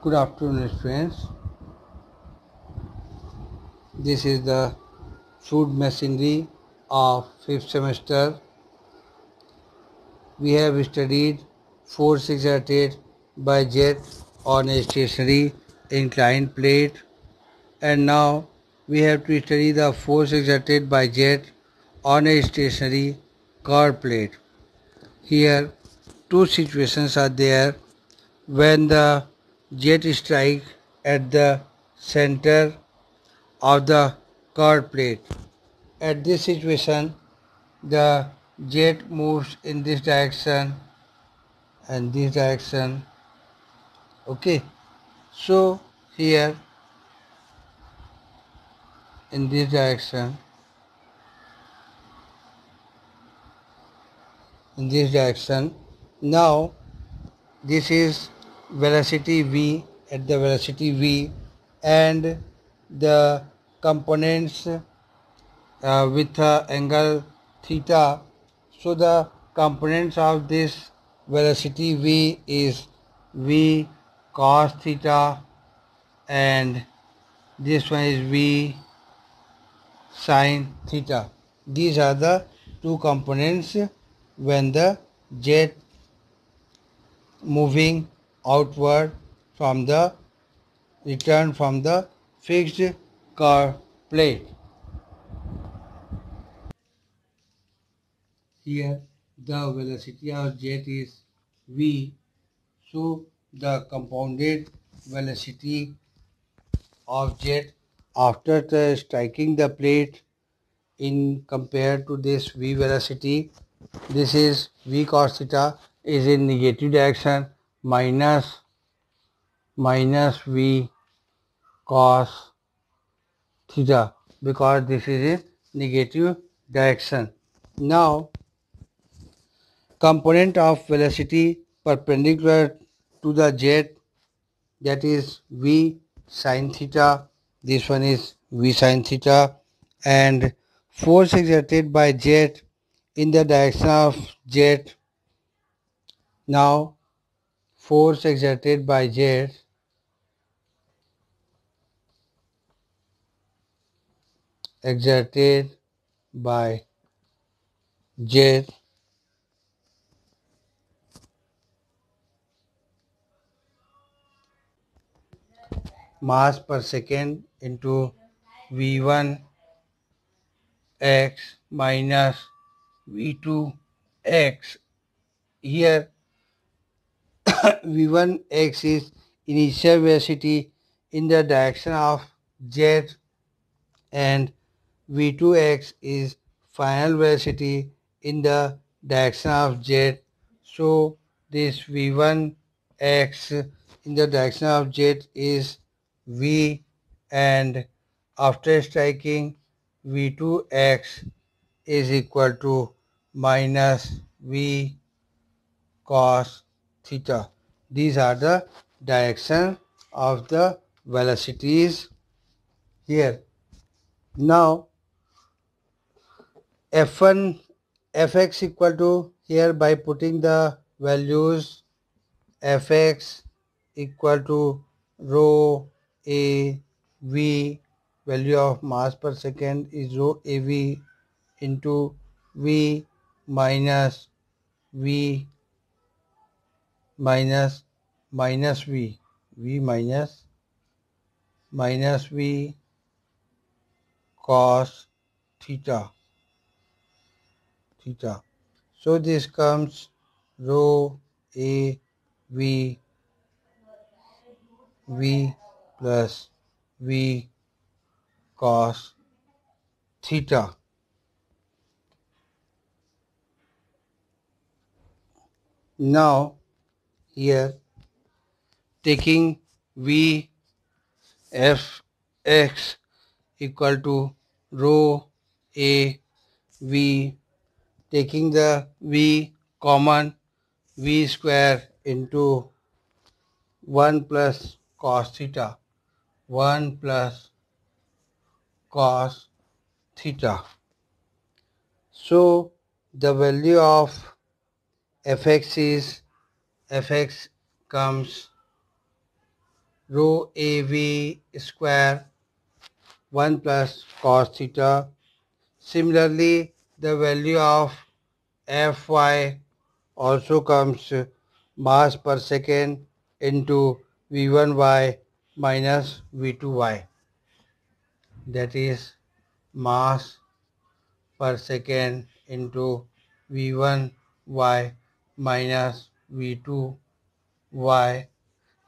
Good afternoon, friends. This is the food machinery of fifth semester. We have studied force exerted by jet on a stationary inclined plate, and now we have to study the force exerted by jet on a stationary curved plate. Here, two situations are there when the jet strikes at the center of the curved plate. At this situation, the jet moves in this direction and this direction. Okay, so here in this direction, now this is velocity v at the velocity v, and the components with angle theta. So the components of this velocity v is v cos theta, and this one is v sin theta. These are the two components when the jet moving outward from the return from the fixed curve plate. Here the velocity of jet is v, so the compounded velocity of jet after striking the plate in compared to this v velocity, this is v cos theta is in negative direction minus v cos theta, because this is in negative direction. Now component of velocity perpendicular to the jet, that is v sin theta, this one is v sin theta, and force exerted by jet in the direction of jet. Now force exerted by jet mass per second into v1 x minus v2 x. Here v1 x is initial velocity in the direction of jet, and v2 x is final velocity in the direction of jet. So this v1 x in the direction of jet is v, and after striking v2 x is equal to minus v cos theta. These are the direction of the velocities here. Now f1 fx equal to, here by putting the values, fx equal to rho a v, value of mass per second is rho av into v minus v minus v minus v cos theta. So this comes rho a v plus v cos theta. Now here taking v f x equal to rho a v, taking the v common, v square into 1 plus cos theta, 1 plus cos theta. So the value of fx comes rho AV square 1 plus cos theta. Similarly, the value of Fy also comes mass per second into V1y minus V2y, that is mass per second into V1y minus V2y.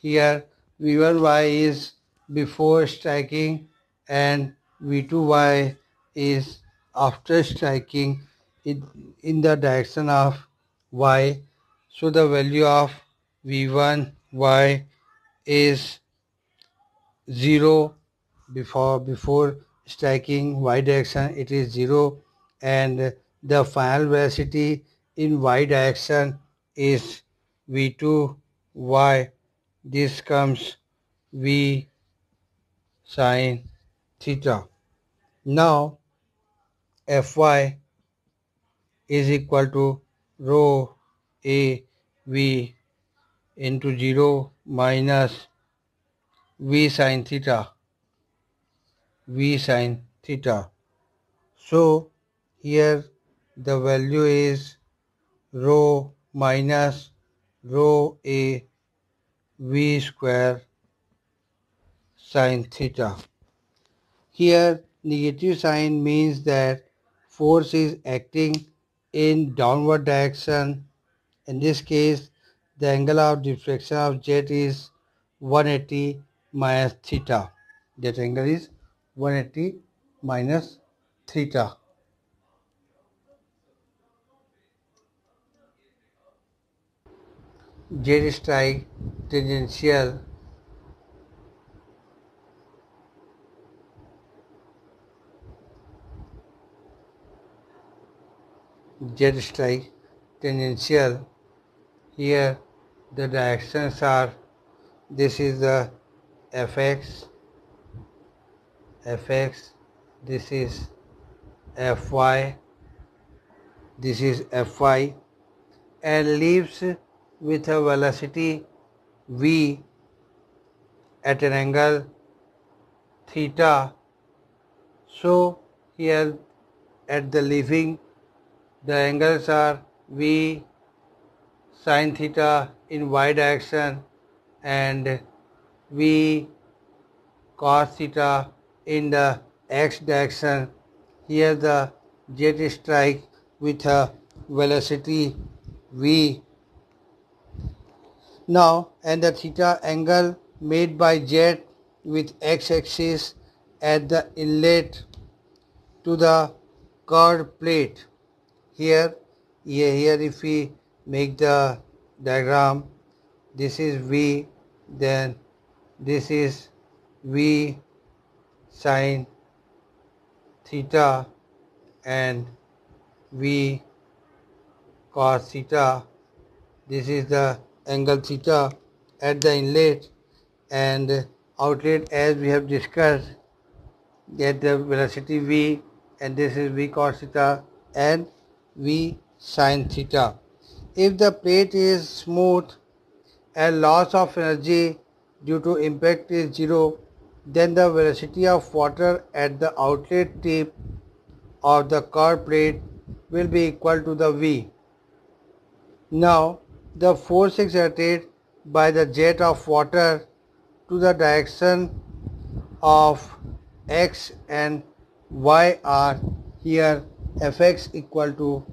Here V1y is before striking and V2y is after striking in the direction of y. So the value of V1y is 0. Before striking y direction it is 0, and the final velocity in y direction is v2y. This comes v sine theta. Now Fy is equal to rho a v into 0 minus v sine theta. V sine theta. So here the value is rho minus rho a v square sine theta. Here negative sign means that force is acting in downward direction. In this case, the angle of deflection of jet is 180 minus theta. That angle is 180 minus theta. Jet strike tangential jet strike tangential. Here the directions are, this is the fx, this is fy, this is fy, and leaves with a velocity v at an angle theta. So here at the leaving, the angles are v sine theta in y direction and v cos theta in the x direction. Here the jet strike with a velocity v. Now, and the theta angle made by jet with x-axis at the inlet to the curved plate. Here if we make the diagram, this is v, then this is v sine theta and v cos theta. This is the angle theta at the inlet and outlet, as we have discussed, at the velocity v, and this is v cos theta and v sine theta. If the plate is smooth and loss of energy due to impact is 0, then the velocity of water at the outlet tip of the curved plate will be equal to the v. Now, the force exerted by the jet of water to the direction of x and y are here fx equal to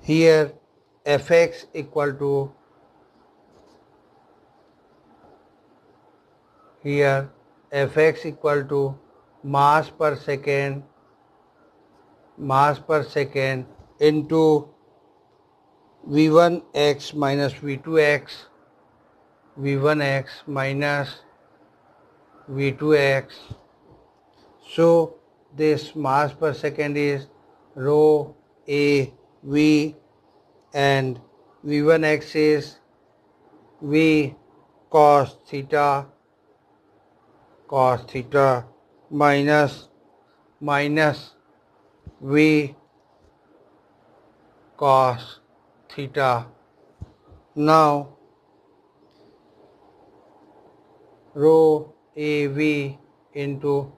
here fx equal to here fx equal to mass per second into v1x minus v2x, v1x minus v2x. So this mass per second is rho a v and v1x is v cos theta minus v cos theta. Now rho AV into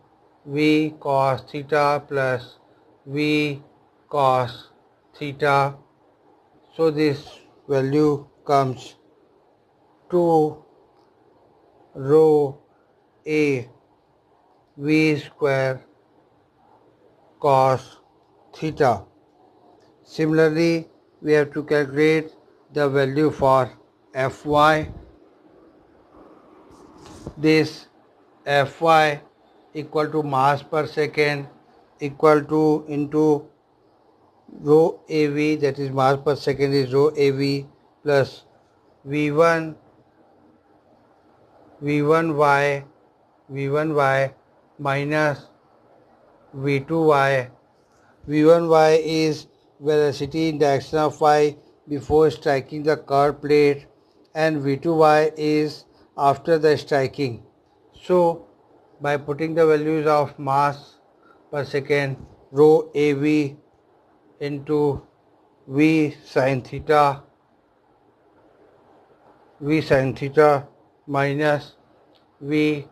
V cos theta plus V cos theta. So this value comes 2 rho A V square cos theta. Similarly, we have to calculate the value for Fy. This Fy equal to mass per second equal to into rho AV, that is mass per second is rho AV plus V1 V1y V1y minus V2y. V1y is velocity in direction of y before striking the curved plate, and V2y is after the striking. So by putting the values of mass per second rho AV into V sin theta minus V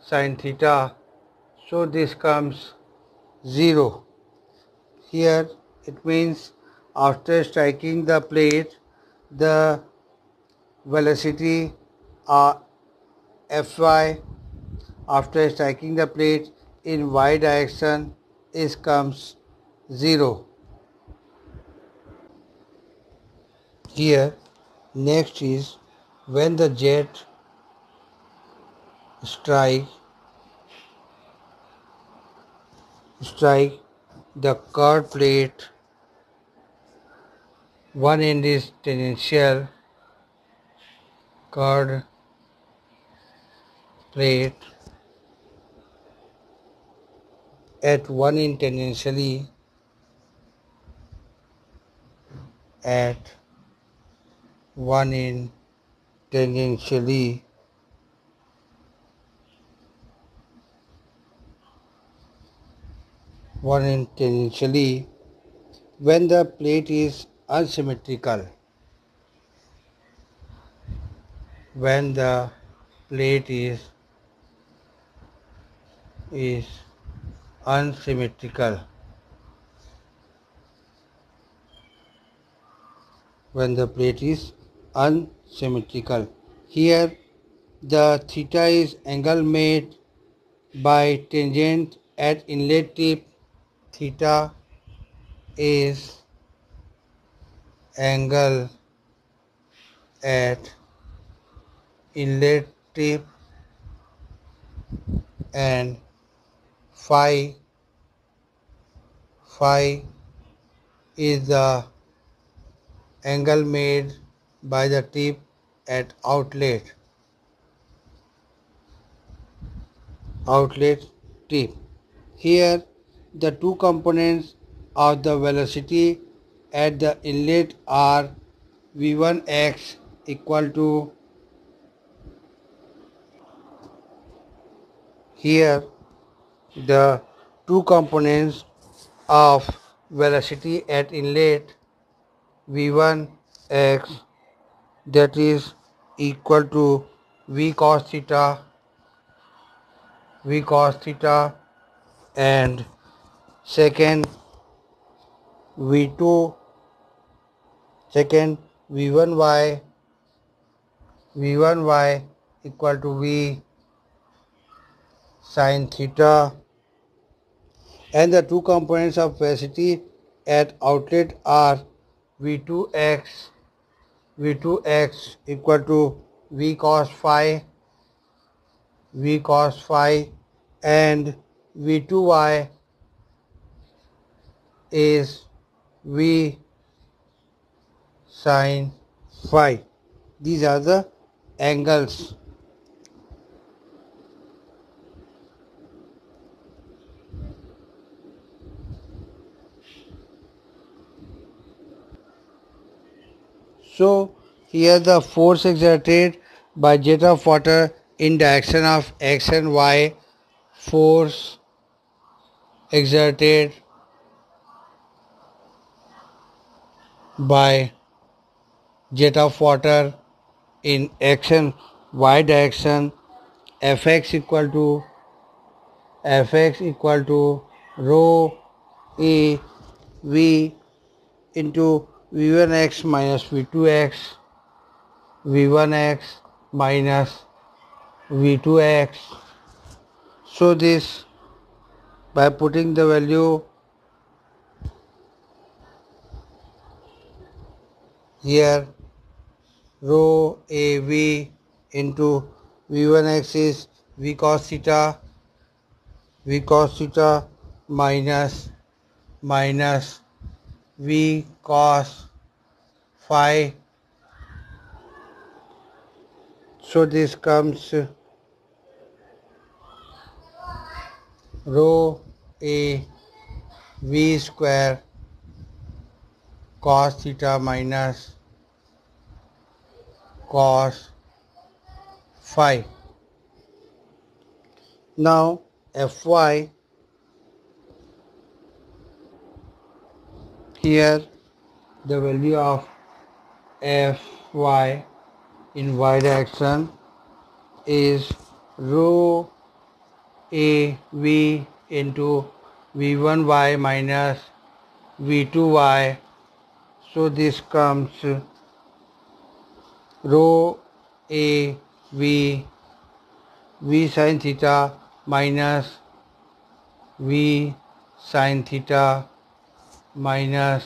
sin theta, so this comes 0. Here it means after striking the plate, the velocity Fy after striking the plate in y direction is comes 0. Here next is when the jet strike the curved plate, one end is tangential curved plate at one end tangentially at one end tangentially when the plate is unsymmetrical. When the plate is unsymmetrical. When the plate is unsymmetrical. Here the theta is angle made by tangent at inlet tip. Theta is angle at inlet tip, and phi is the angle made by the tip at outlet tip. Here the two components of the velocity at the inlet are v1x equal to, here the two components of velocity at inlet v1x, that is equal to v cos theta, and second v2 v1y equal to v sin theta, and the two components of velocity at outlet are v2x equal to v cos phi, and v2y is v sin phi. These are the angles. So here the force exerted by jet of water in direction of x and y, force exerted by jet of water in x and y direction fx equal to rho a v into v1x minus v2x, v1x minus v2x. So this, by putting the value here, rho a v into v1x is v cos theta minus v cos phi. So this comes rho a v square cos theta minus cos phi. Now fy, here the value of fy in y direction is rho a v into v1y minus v2y. So this comes rho a v sin theta minus v sin theta minus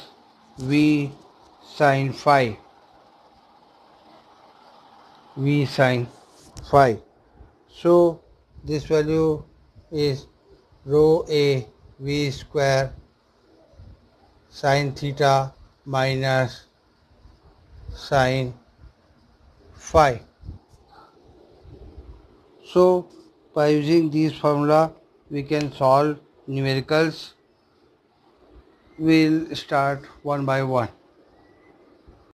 v sin phi, So this value is rho a v square sin theta minus sin phi. So by using this formula we can solve numericals. We'll start one by one.